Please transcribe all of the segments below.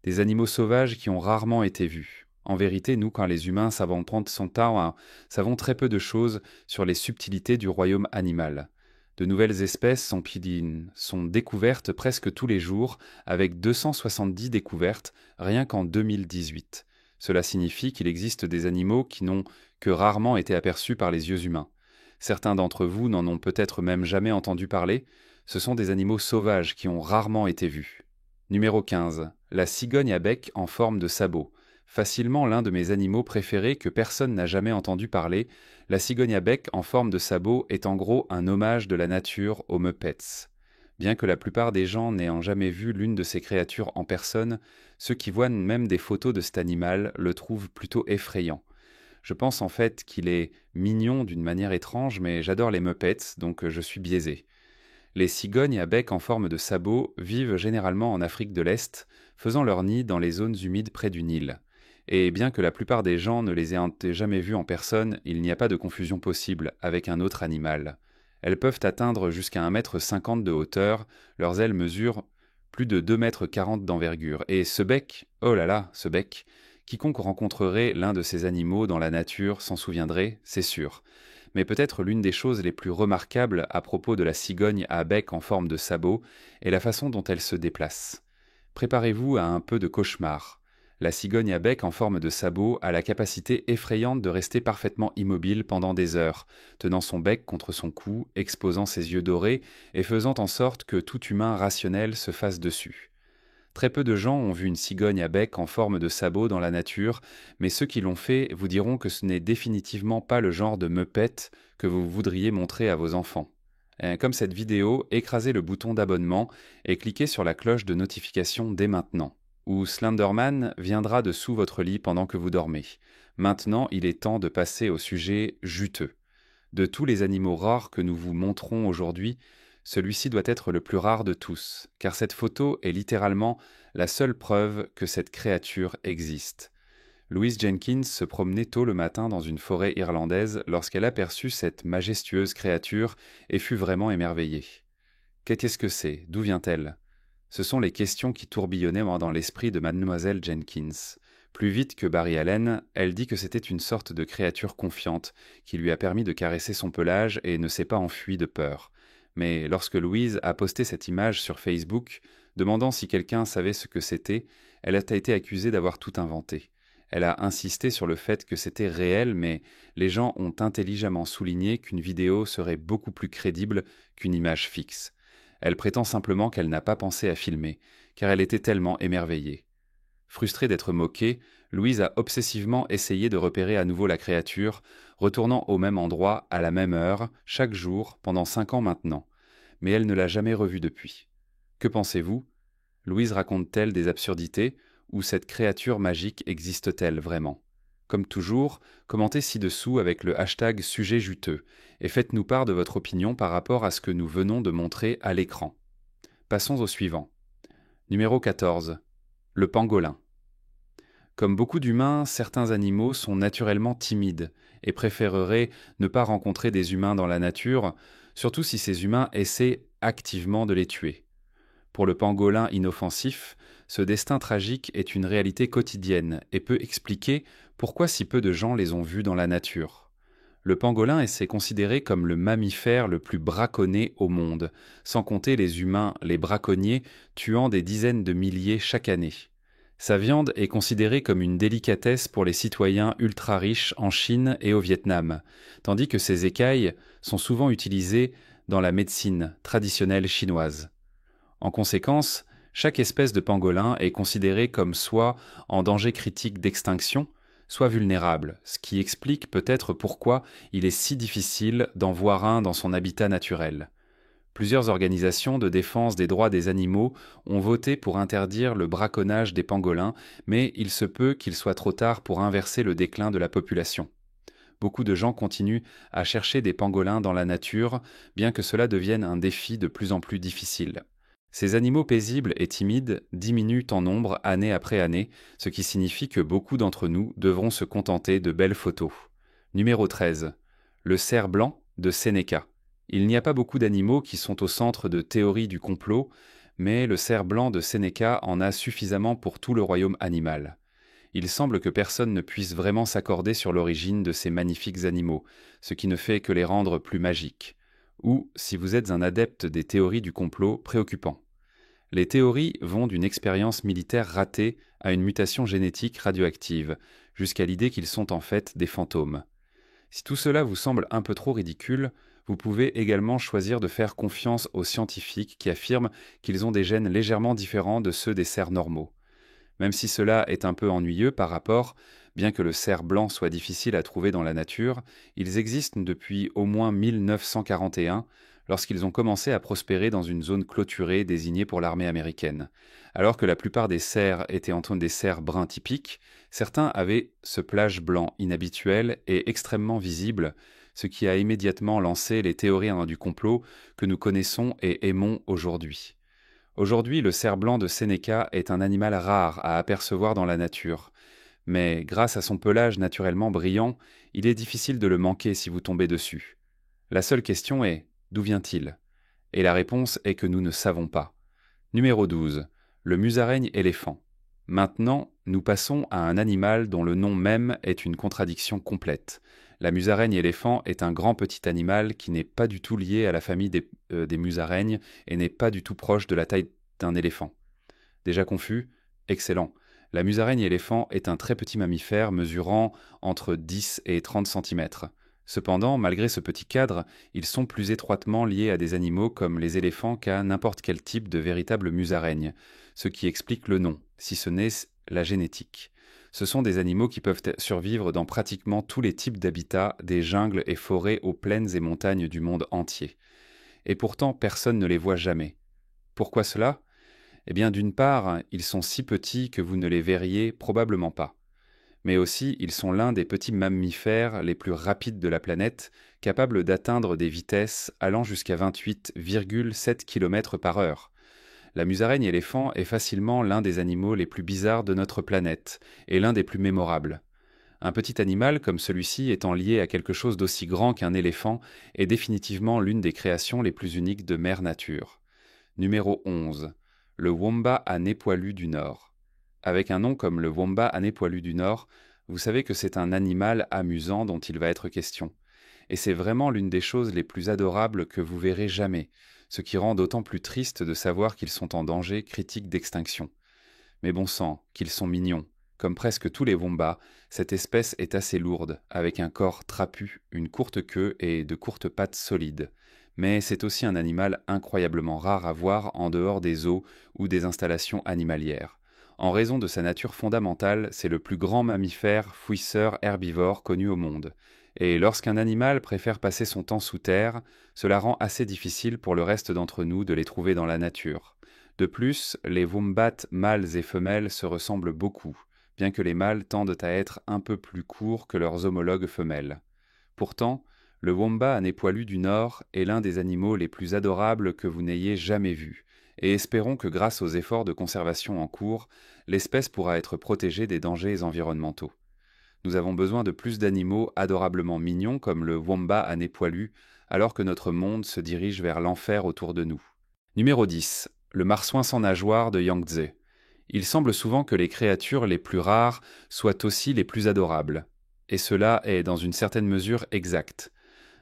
Des animaux sauvages qui ont rarement été vus. En vérité, nous, quand les humains savons prendre son temps, savons très peu de choses sur les subtilités du royaume animal. De nouvelles espèces sont découvertes presque tous les jours, avec 270 découvertes rien qu'en 2018. Cela signifie qu'il existe des animaux qui n'ont que rarement été aperçus par les yeux humains. Certains d'entre vous n'en ont peut-être même jamais entendu parler. Ce sont des animaux sauvages qui ont rarement été vus. Numéro 15. La cigogne à bec en forme de sabot. Facilement l'un de mes animaux préférés que personne n'a jamais entendu parler, la cigogne à bec en forme de sabot est en gros un hommage de la nature aux Muppets. Bien que la plupart des gens n'ayant jamais vu l'une de ces créatures en personne, ceux qui voient même des photos de cet animal le trouvent plutôt effrayant. Je pense en fait qu'il est mignon d'une manière étrange, mais j'adore les Muppets, donc je suis biaisé. Les cigognes à bec en forme de sabot vivent généralement en Afrique de l'Est, faisant leur nid dans les zones humides près du Nil. Et bien que la plupart des gens ne les aient jamais vues en personne, il n'y a pas de confusion possible avec un autre animal. Elles peuvent atteindre jusqu'à 1,50 m de hauteur, leurs ailes mesurent plus de 2,40 m d'envergure. Et ce bec, oh là là, ce bec, quiconque rencontrerait l'un de ces animaux dans la nature s'en souviendrait, c'est sûr. Mais peut-être l'une des choses les plus remarquables à propos de la cigogne à bec en forme de sabot est la façon dont elle se déplace. Préparez-vous à un peu de cauchemar. La cigogne à bec en forme de sabot a la capacité effrayante de rester parfaitement immobile pendant des heures, tenant son bec contre son cou, exposant ses yeux dorés et faisant en sorte que tout humain rationnel se fasse dessus. Très peu de gens ont vu une cigogne à bec en forme de sabot dans la nature, mais ceux qui l'ont fait vous diront que ce n'est définitivement pas le genre de Muppet que vous voudriez montrer à vos enfants. Comme cette vidéo, écrasez le bouton d'abonnement et cliquez sur la cloche de notification dès maintenant, ou Slenderman viendra dessous votre lit pendant que vous dormez. Maintenant, il est temps de passer au sujet juteux. De tous les animaux rares que nous vous montrons aujourd'hui, celui-ci doit être le plus rare de tous, car cette photo est littéralement la seule preuve que cette créature existe. Louise Jenkins se promenait tôt le matin dans une forêt irlandaise lorsqu'elle aperçut cette majestueuse créature et fut vraiment émerveillée. Qu'est-ce que c'est? D'où vient-elle? Ce sont les questions qui tourbillonnaient dans l'esprit de mademoiselle Jenkins. Plus vite que Barry Allen, elle dit que c'était une sorte de créature confiante qui lui a permis de caresser son pelage et ne s'est pas enfuie de peur. Mais lorsque Louise a posté cette image sur Facebook, demandant si quelqu'un savait ce que c'était, elle a été accusée d'avoir tout inventé. Elle a insisté sur le fait que c'était réel, mais les gens ont intelligemment souligné qu'une vidéo serait beaucoup plus crédible qu'une image fixe. Elle prétend simplement qu'elle n'a pas pensé à filmer, car elle était tellement émerveillée. Frustrée d'être moquée, Louise a obsessivement essayé de repérer à nouveau la créature, retournant au même endroit, à la même heure, chaque jour, pendant 5 ans maintenant. Mais elle ne l'a jamais revue depuis. Que pensez-vous? Louise raconte-t-elle des absurdités, ou cette créature magique existe-t-elle vraiment? Comme toujours, commentez ci-dessous avec le hashtag sujet juteux, et faites-nous part de votre opinion par rapport à ce que nous venons de montrer à l'écran. Passons au suivant. Numéro 14. Le pangolin. Comme beaucoup d'humains, certains animaux sont naturellement timides et préféreraient ne pas rencontrer des humains dans la nature, surtout si ces humains essaient activement de les tuer. Pour le pangolin inoffensif, ce destin tragique est une réalité quotidienne et peut expliquer pourquoi si peu de gens les ont vus dans la nature. Le pangolin est considéré comme le mammifère le plus braconné au monde, sans compter les humains, les braconniers, tuant des dizaines de milliers chaque année. Sa viande est considérée comme une délicatesse pour les citoyens ultra-riches en Chine et au Vietnam, tandis que ses écailles sont souvent utilisées dans la médecine traditionnelle chinoise. En conséquence, chaque espèce de pangolin est considérée comme soit en danger critique d'extinction, soit vulnérable, ce qui explique peut-être pourquoi il est si difficile d'en voir un dans son habitat naturel. Plusieurs organisations de défense des droits des animaux ont voté pour interdire le braconnage des pangolins, mais il se peut qu'il soit trop tard pour inverser le déclin de la population. Beaucoup de gens continuent à chercher des pangolins dans la nature, bien que cela devienne un défi de plus en plus difficile. Ces animaux paisibles et timides diminuent en nombre année après année, ce qui signifie que beaucoup d'entre nous devront se contenter de belles photos. Numéro 13. Le cerf blanc de Sénéca. Il n'y a pas beaucoup d'animaux qui sont au centre de théories du complot, mais le cerf blanc de Sénéca en a suffisamment pour tout le royaume animal. Il semble que personne ne puisse vraiment s'accorder sur l'origine de ces magnifiques animaux, ce qui ne fait que les rendre plus magiques. Ou, si vous êtes un adepte des théories du complot, préoccupant. Les théories vont d'une expérience militaire ratée à une mutation génétique radioactive, jusqu'à l'idée qu'ils sont en fait des fantômes. Si tout cela vous semble un peu trop ridicule, vous pouvez également choisir de faire confiance aux scientifiques qui affirment qu'ils ont des gènes légèrement différents de ceux des cerfs normaux. Même si cela est un peu ennuyeux par rapport, bien que le cerf blanc soit difficile à trouver dans la nature, ils existent depuis au moins 1941, lorsqu'ils ont commencé à prospérer dans une zone clôturée désignée pour l'armée américaine. Alors que la plupart des cerfs étaient des cerfs bruns typiques, certains avaient ce plage blanc inhabituel et extrêmement visible, ce qui a immédiatement lancé les théories du complot que nous connaissons et aimons aujourd'hui. Aujourd'hui, le cerf blanc de Sénéca est un animal rare à apercevoir dans la nature. Mais grâce à son pelage naturellement brillant, il est difficile de le manquer si vous tombez dessus. La seule question est, d'où vient-il? Et la réponse est que nous ne savons pas. Numéro 12. Le musaraigne éléphant. Maintenant, nous passons à un animal dont le nom même est une contradiction complète. La musaraigne éléphant est un grand petit animal qui n'est pas du tout lié à la famille des musaraignes et n'est pas du tout proche de la taille d'un éléphant. Déjà confus? Excellent. La musaraigne éléphant est un très petit mammifère mesurant entre 10 et 30 cm. Cependant, malgré ce petit cadre, ils sont plus étroitement liés à des animaux comme les éléphants qu'à n'importe quel type de véritable musaraigne, ce qui explique le nom, si ce n'est la génétique. Ce sont des animaux qui peuvent survivre dans pratiquement tous les types d'habitats, des jungles et forêts aux plaines et montagnes du monde entier. Et pourtant, personne ne les voit jamais. Pourquoi cela? Eh bien, d'une part, ils sont si petits que vous ne les verriez probablement pas. Mais aussi, ils sont l'un des petits mammifères les plus rapides de la planète, capables d'atteindre des vitesses allant jusqu'à 28,7 km par heure. La musaraigne éléphant est facilement l'un des animaux les plus bizarres de notre planète, et l'un des plus mémorables. Un petit animal comme celui-ci étant lié à quelque chose d'aussi grand qu'un éléphant est définitivement l'une des créations les plus uniques de Mère Nature. Numéro 11. Le wombat à nez poilu du Nord. Avec un nom comme le wombat à nez poilu du Nord, vous savez que c'est un animal amusant dont il va être question. Et c'est vraiment l'une des choses les plus adorables que vous verrez jamais, ce qui rend d'autant plus triste de savoir qu'ils sont en danger critique d'extinction. Mais bon sang, qu'ils sont mignons. Comme presque tous les wombats, cette espèce est assez lourde, avec un corps trapu, une courte queue et de courtes pattes solides. Mais c'est aussi un animal incroyablement rare à voir en dehors des zoos ou des installations animalières. En raison de sa nature fondamentale, c'est le plus grand mammifère fouisseur herbivore connu au monde. Et lorsqu'un animal préfère passer son temps sous terre, cela rend assez difficile pour le reste d'entre nous de les trouver dans la nature. De plus, les wombats mâles et femelles se ressemblent beaucoup, bien que les mâles tendent à être un peu plus courts que leurs homologues femelles. Pourtant, le wombat à nez poilu du Nord est l'un des animaux les plus adorables que vous n'ayez jamais vus, et espérons que grâce aux efforts de conservation en cours, l'espèce pourra être protégée des dangers environnementaux. Nous avons besoin de plus d'animaux adorablement mignons comme le wombat à nez poilu, alors que notre monde se dirige vers l'enfer autour de nous. Numéro 10. Le marsouin sans nageoire de Yangtze. Il semble souvent que les créatures les plus rares soient aussi les plus adorables. Et cela est dans une certaine mesure exact.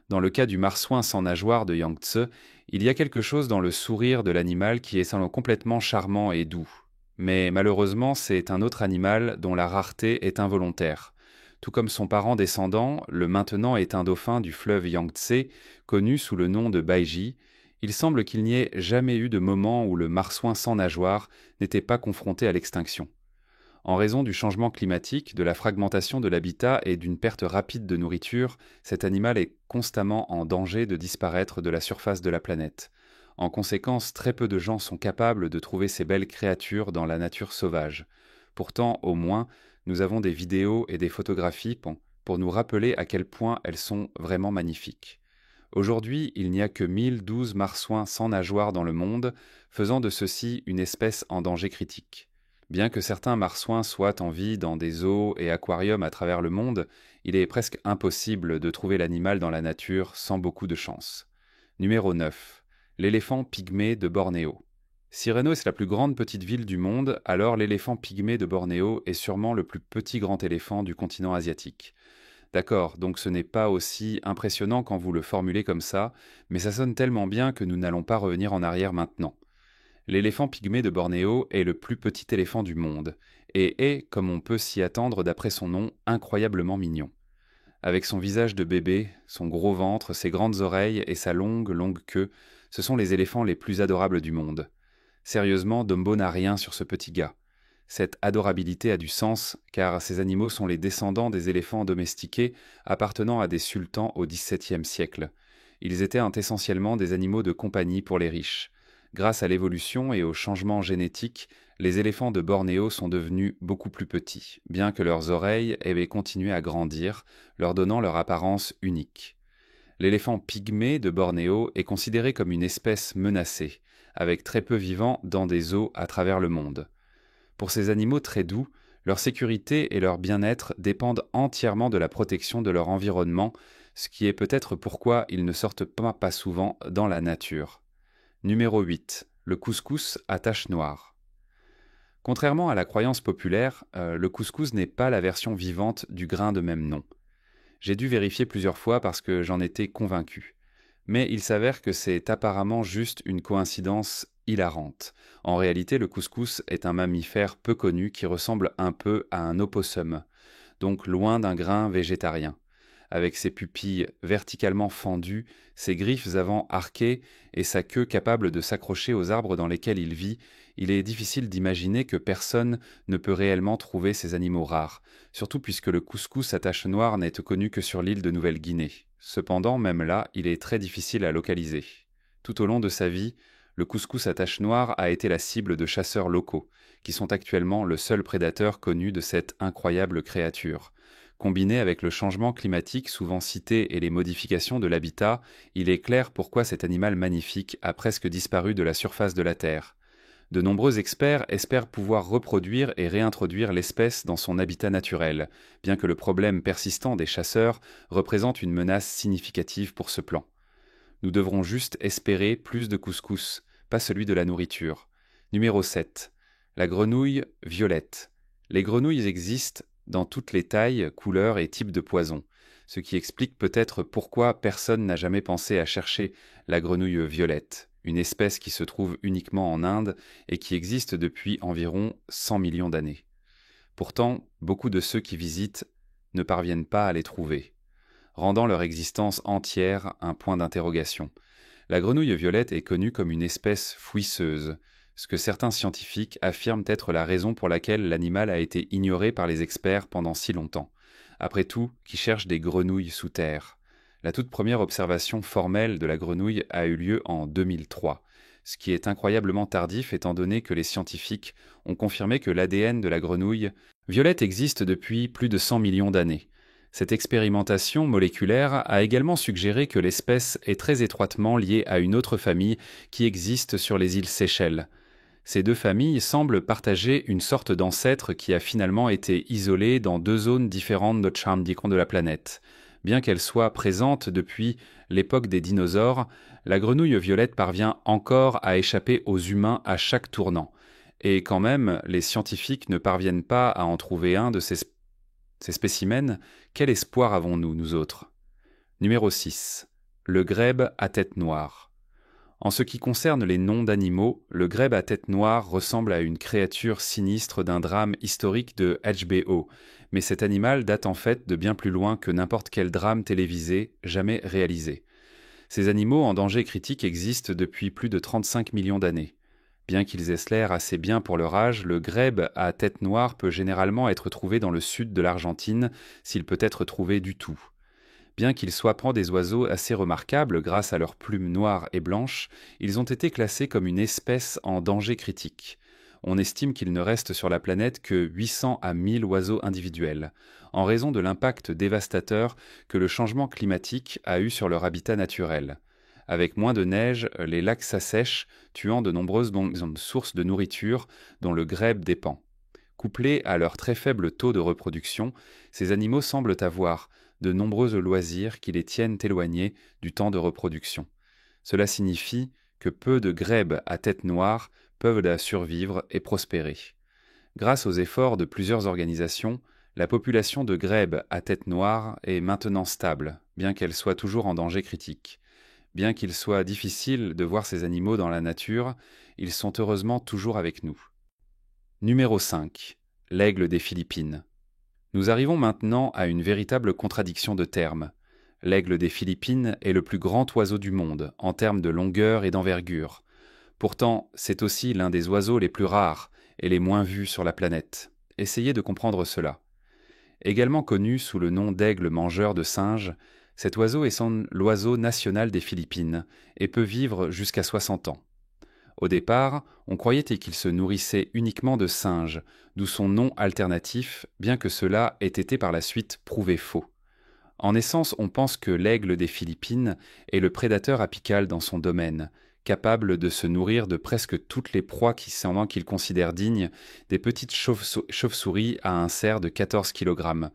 Dans le cas du marsouin sans nageoire de Yangtze, il y a quelque chose dans le sourire de l'animal qui est complètement charmant et doux. Mais malheureusement, c'est un autre animal dont la rareté est involontaire. Tout comme son parent descendant, le maintenant éteint dauphin du fleuve Yangtze, connu sous le nom de Baiji, il semble qu'il n'y ait jamais eu de moment où le marsouin sans nageoire n'était pas confronté à l'extinction. En raison du changement climatique, de la fragmentation de l'habitat et d'une perte rapide de nourriture, cet animal est constamment en danger de disparaître de la surface de la planète. En conséquence, très peu de gens sont capables de trouver ces belles créatures dans la nature sauvage. Pourtant, au moins, nous avons des vidéos et des photographies pour nous rappeler à quel point elles sont vraiment magnifiques. Aujourd'hui, il n'y a que 1012 marsouins sans nageoire dans le monde, faisant de ceux-ci une espèce en danger critique. Bien que certains marsouins soient en vie dans des zoos et aquariums à travers le monde, il est presque impossible de trouver l'animal dans la nature sans beaucoup de chance. Numéro 9. L'éléphant pygmée de Bornéo. Si est la plus grande petite ville du monde, alors l'éléphant pygmée de Bornéo est sûrement le plus petit grand éléphant du continent asiatique. D'accord, donc ce n'est pas aussi impressionnant quand vous le formulez comme ça, mais ça sonne tellement bien que nous n'allons pas revenir en arrière maintenant. L'éléphant pygmée de Bornéo est le plus petit éléphant du monde, et est, comme on peut s'y attendre d'après son nom, incroyablement mignon. Avec son visage de bébé, son gros ventre, ses grandes oreilles et sa longue, longue queue, ce sont les éléphants les plus adorables du monde. Sérieusement, Dumbo n'a rien sur ce petit gars. Cette adorabilité a du sens, car ces animaux sont les descendants des éléphants domestiqués appartenant à des sultans au XVIIe siècle. Ils étaient essentiellement des animaux de compagnie pour les riches. Grâce à l'évolution et au changement génétique, les éléphants de Bornéo sont devenus beaucoup plus petits, bien que leurs oreilles aient continué à grandir, leur donnant leur apparence unique. L'éléphant pygmée de Bornéo est considéré comme une espèce menacée, avec très peu vivants dans des zoos à travers le monde. Pour ces animaux très doux, leur sécurité et leur bien-être dépendent entièrement de la protection de leur environnement, ce qui est peut-être pourquoi ils ne sortent pas souvent dans la nature. Numéro 8. Le couscous à taches noires. Contrairement à la croyance populaire, le couscous n'est pas la version vivante du grain de même nom. J'ai dû vérifier plusieurs fois parce que j'en étais convaincu. Mais il s'avère que c'est apparemment juste une coïncidence hilarante. En réalité, le couscous est un mammifère peu connu qui ressemble un peu à un opossum, donc loin d'un grain végétarien. Avec ses pupilles verticalement fendues, ses griffes avant arquées et sa queue capable de s'accrocher aux arbres dans lesquels il vit, il est difficile d'imaginer que personne ne peut réellement trouver ces animaux rares, surtout puisque le couscous à taches noires n'est connu que sur l'île de Nouvelle-Guinée. Cependant, même là, il est très difficile à localiser. Tout au long de sa vie, le couscous à taches noires a été la cible de chasseurs locaux, qui sont actuellement le seul prédateur connu de cette incroyable créature. Combiné avec le changement climatique souvent cité et les modifications de l'habitat, il est clair pourquoi cet animal magnifique a presque disparu de la surface de la Terre. De nombreux experts espèrent pouvoir reproduire et réintroduire l'espèce dans son habitat naturel, bien que le problème persistant des chasseurs représente une menace significative pour ce plan. Nous devrons juste espérer plus de couscous, pas celui de la nourriture. Numéro 7. La grenouille violette. Les grenouilles existent dans toutes les tailles, couleurs et types de poisons, ce qui explique peut-être pourquoi personne n'a jamais pensé à chercher la grenouille violette, une espèce qui se trouve uniquement en Inde et qui existe depuis environ 100 millions d'années. Pourtant, beaucoup de ceux qui visitent ne parviennent pas à les trouver, rendant leur existence entière un point d'interrogation. La grenouille violette est connue comme une espèce fouisseuse, ce que certains scientifiques affirment être la raison pour laquelle l'animal a été ignoré par les experts pendant si longtemps. Après tout, qui cherche des grenouilles sous terre? La toute première observation formelle de la grenouille a eu lieu en 2003, ce qui est incroyablement tardif étant donné que les scientifiques ont confirmé que l'ADN de la grenouille violette existe depuis plus de 100 millions d'années. Cette expérimentation moléculaire a également suggéré que l'espèce est très étroitement liée à une autre famille qui existe sur les îles Seychelles. Ces deux familles semblent partager une sorte d'ancêtre qui a finalement été isolé dans deux zones différentes de Charmdicon de la planète. Bien qu'elle soit présente depuis l'époque des dinosaures, la grenouille violette parvient encore à échapper aux humains à chaque tournant. Et quand même, les scientifiques ne parviennent pas à en trouver un de ces spécimens. Quel espoir avons-nous, nous autres? Numéro 6. Le grèbe à tête noire. En ce qui concerne les noms d'animaux, le grèbe à tête noire ressemble à une créature sinistre d'un drame historique de HBO, mais cet animal date en fait de bien plus loin que n'importe quel drame télévisé jamais réalisé. Ces animaux en danger critique existent depuis plus de 35 millions d'années. Bien qu'ils aient l'air assez bien pour leur âge, le grèbe à tête noire peut généralement être trouvé dans le sud de l'Argentine, s'il peut être trouvé du tout. Bien qu'ils soient des oiseaux assez remarquables grâce à leurs plumes noires et blanches, ils ont été classés comme une espèce en danger critique. On estime qu'il ne reste sur la planète que 800 à 1000 oiseaux individuels, en raison de l'impact dévastateur que le changement climatique a eu sur leur habitat naturel. Avec moins de neige, les lacs s'assèchent, tuant de nombreuses sources de nourriture dont le grèbe dépend. Couplés à leur très faible taux de reproduction, ces animaux semblent avoir de nombreux loisirs qui les tiennent éloignés du temps de reproduction. Cela signifie que peu de grèbes à tête noire peuvent la survivre et prospérer. Grâce aux efforts de plusieurs organisations, la population de grèbes à tête noire est maintenant stable, bien qu'elle soit toujours en danger critique. Bien qu'il soit difficile de voir ces animaux dans la nature, ils sont heureusement toujours avec nous. Numéro 5. L'aigle des Philippines. Nous arrivons maintenant à une véritable contradiction de termes. L'aigle des Philippines est le plus grand oiseau du monde, en termes de longueur et d'envergure. Pourtant, c'est aussi l'un des oiseaux les plus rares et les moins vus sur la planète. Essayez de comprendre cela. Également connu sous le nom d'aigle mangeur de singes, cet oiseau est l'oiseau national des Philippines et peut vivre jusqu'à 60 ans. Au départ, on croyait qu'il se nourrissait uniquement de singes, d'où son nom alternatif, bien que cela ait été par la suite prouvé faux. En essence, on pense que l'aigle des Philippines est le prédateur apical dans son domaine, capable de se nourrir de presque toutes les proies qu'il considère dignes, des petites chauves-souris à un cerf de 14 kg.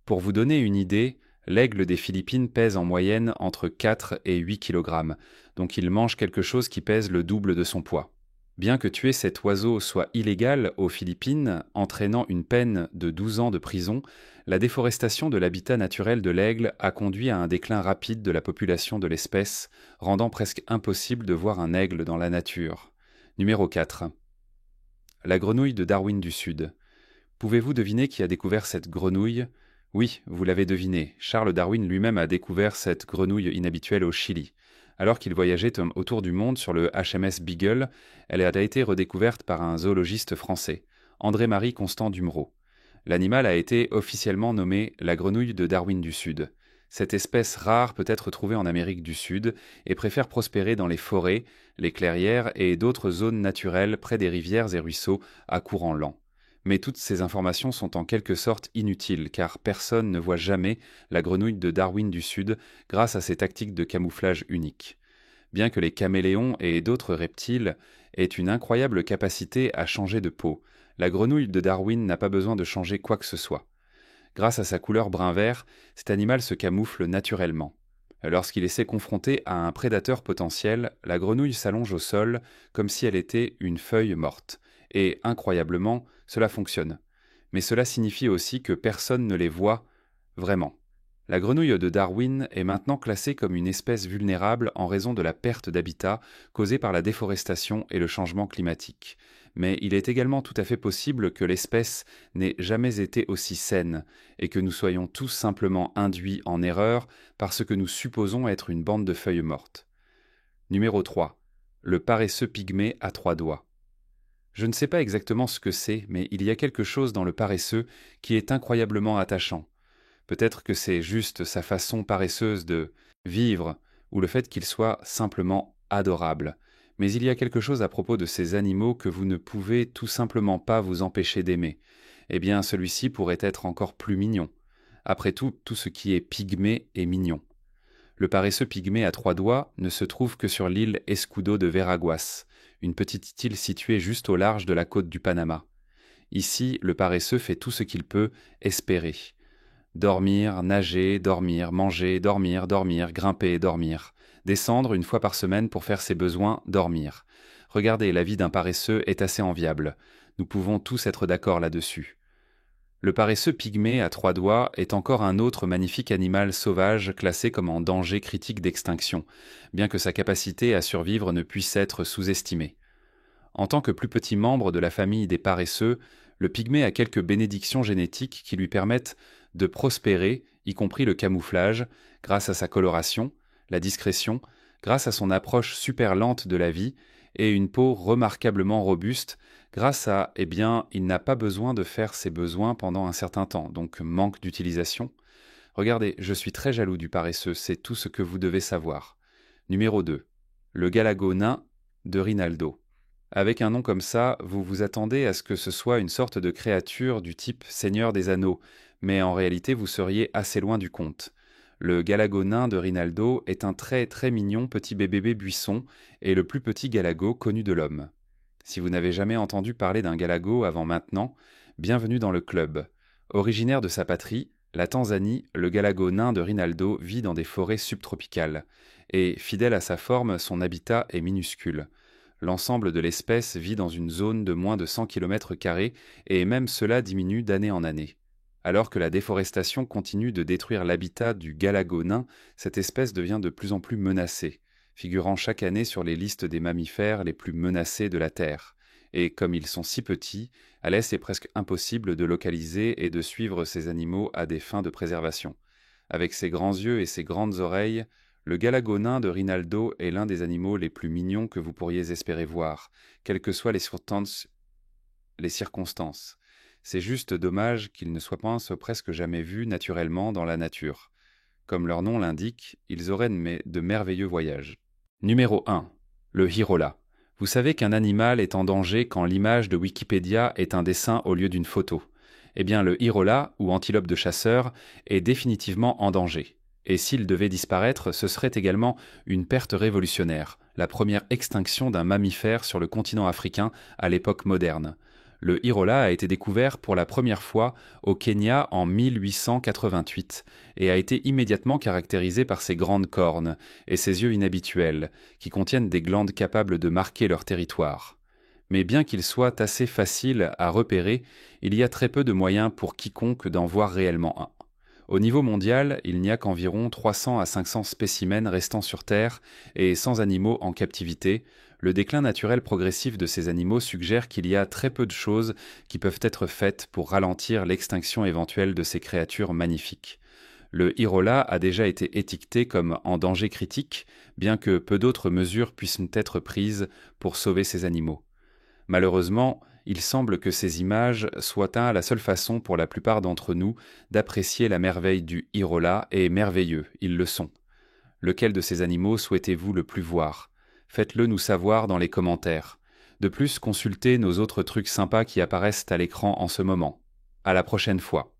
Pour vous donner une idée, l'aigle des Philippines pèse en moyenne entre 4 et 8 kg, donc il mange quelque chose qui pèse le double de son poids. Bien que tuer cet oiseau soit illégal aux Philippines, entraînant une peine de 12 ans de prison, la déforestation de l'habitat naturel de l'aigle a conduit à un déclin rapide de la population de l'espèce, rendant presque impossible de voir un aigle dans la nature. Numéro 4. La grenouille de Darwin du Sud. Pouvez-vous deviner qui a découvert cette grenouille ? Oui, vous l'avez deviné, Charles Darwin lui-même a découvert cette grenouille inhabituelle au Chili. Alors qu'il voyageait autour du monde sur le HMS Beagle, elle a été redécouverte par un zoologiste français, André-Marie Constant Dumereau. L'animal a été officiellement nommé la grenouille de Darwin du Sud. Cette espèce rare peut être trouvée en Amérique du Sud et préfère prospérer dans les forêts, les clairières et d'autres zones naturelles près des rivières et ruisseaux à courant lent. Mais toutes ces informations sont en quelque sorte inutiles car personne ne voit jamais la grenouille de Darwin du Sud grâce à ses tactiques de camouflage uniques. Bien que les caméléons et d'autres reptiles aient une incroyable capacité à changer de peau, la grenouille de Darwin n'a pas besoin de changer quoi que ce soit. Grâce à sa couleur brun-vert, cet animal se camoufle naturellement. Lorsqu'il essaie confronté à un prédateur potentiel, la grenouille s'allonge au sol comme si elle était une feuille morte. Et, incroyablement, cela fonctionne. Mais cela signifie aussi que personne ne les voit vraiment. La grenouille de Darwin est maintenant classée comme une espèce vulnérable en raison de la perte d'habitat causée par la déforestation et le changement climatique. Mais il est également tout à fait possible que l'espèce n'ait jamais été aussi saine et que nous soyons tous simplement induits en erreur par ce que nous supposons être une bande de feuilles mortes. Numéro 3. Le paresseux pygmée à 3 doigts. Je ne sais pas exactement ce que c'est, mais il y a quelque chose dans le paresseux qui est incroyablement attachant. Peut-être que c'est juste sa façon paresseuse de vivre, ou le fait qu'il soit simplement adorable. Mais il y a quelque chose à propos de ces animaux que vous ne pouvez tout simplement pas vous empêcher d'aimer. Eh bien, celui-ci pourrait être encore plus mignon. Après tout, tout ce qui est pygmée est mignon. Le paresseux pygmée à 3 doigts ne se trouve que sur l'île Escudo de Veraguas, une petite île située juste au large de la côte du Panama. Ici, le paresseux fait tout ce qu'il peut espérer. Dormir, nager, dormir, manger, dormir, dormir, grimper, dormir. Descendre une fois par semaine pour faire ses besoins, dormir. Regardez, la vie d'un paresseux est assez enviable. Nous pouvons tous être d'accord là-dessus. Le paresseux pygmée à 3 doigts est encore un autre magnifique animal sauvage classé comme en danger critique d'extinction, bien que sa capacité à survivre ne puisse être sous-estimée. En tant que plus petit membre de la famille des paresseux, le pygmée a quelques bénédictions génétiques qui lui permettent de prospérer, y compris le camouflage, grâce à sa coloration, la discrétion, grâce à son approche super lente de la vie et une peau remarquablement robuste, grâce à, il n'a pas besoin de faire ses besoins pendant un certain temps, donc manque d'utilisation. Regardez, je suis très jaloux du paresseux, c'est tout ce que vous devez savoir. Numéro 2. Le galago nain de Rinaldo. Avec un nom comme ça, vous vous attendez à ce que ce soit une sorte de créature du type Seigneur des Anneaux, mais en réalité vous seriez assez loin du compte. Le galago nain de Rinaldo est un très très mignon petit bébé buisson et le plus petit galago connu de l'homme. Si vous n'avez jamais entendu parler d'un galago avant maintenant, bienvenue dans le club. Originaire de sa patrie, la Tanzanie, le galago nain de Rinaldo vit dans des forêts subtropicales, et, fidèle à sa forme, son habitat est minuscule. L'ensemble de l'espèce vit dans une zone de moins de 100 km² et même cela diminue d'année en année. Alors que la déforestation continue de détruire l'habitat du galago nain, cette espèce devient de plus en plus menacée, figurant chaque année sur les listes des mammifères les plus menacés de la Terre. Et comme ils sont si petits, à l'est c'est presque impossible de localiser et de suivre ces animaux à des fins de préservation. Avec ses grands yeux et ses grandes oreilles, le galago nain de Rinaldo est l'un des animaux les plus mignons que vous pourriez espérer voir, quelles que soient les circonstances. C'est juste dommage qu'ils ne soient pas presque jamais vus naturellement dans la nature. Comme leur nom l'indique, ils auraient de merveilleux voyages. Numéro 1. Le hirola. Vous savez qu'un animal est en danger quand l'image de Wikipédia est un dessin au lieu d'une photo. Eh bien, le hirola, ou antilope de chasseur, est définitivement en danger. Et s'il devait disparaître, ce serait également une perte révolutionnaire, la première extinction d'un mammifère sur le continent africain à l'époque moderne. Le hirola a été découvert pour la première fois au Kenya en 1888 et a été immédiatement caractérisé par ses grandes cornes et ses yeux inhabituels, qui contiennent des glandes capables de marquer leur territoire. Mais bien qu'il soit assez facile à repérer, il y a très peu de moyens pour quiconque d'en voir réellement un. Au niveau mondial, il n'y a qu'environ 300 à 500 spécimens restant sur Terre et sans animaux en captivité. Le déclin naturel progressif de ces animaux suggère qu'il y a très peu de choses qui peuvent être faites pour ralentir l'extinction éventuelle de ces créatures magnifiques. Le hirola a déjà été étiqueté comme en danger critique, bien que peu d'autres mesures puissent être prises pour sauver ces animaux. Malheureusement, il semble que ces images soient la seule façon pour la plupart d'entre nous d'apprécier la merveille du hirola, et merveilleux, ils le sont. Lequel de ces animaux souhaitez-vous le plus voir ? Faites-le nous savoir dans les commentaires. De plus, consultez nos autres trucs sympas qui apparaissent à l'écran en ce moment. À la prochaine fois.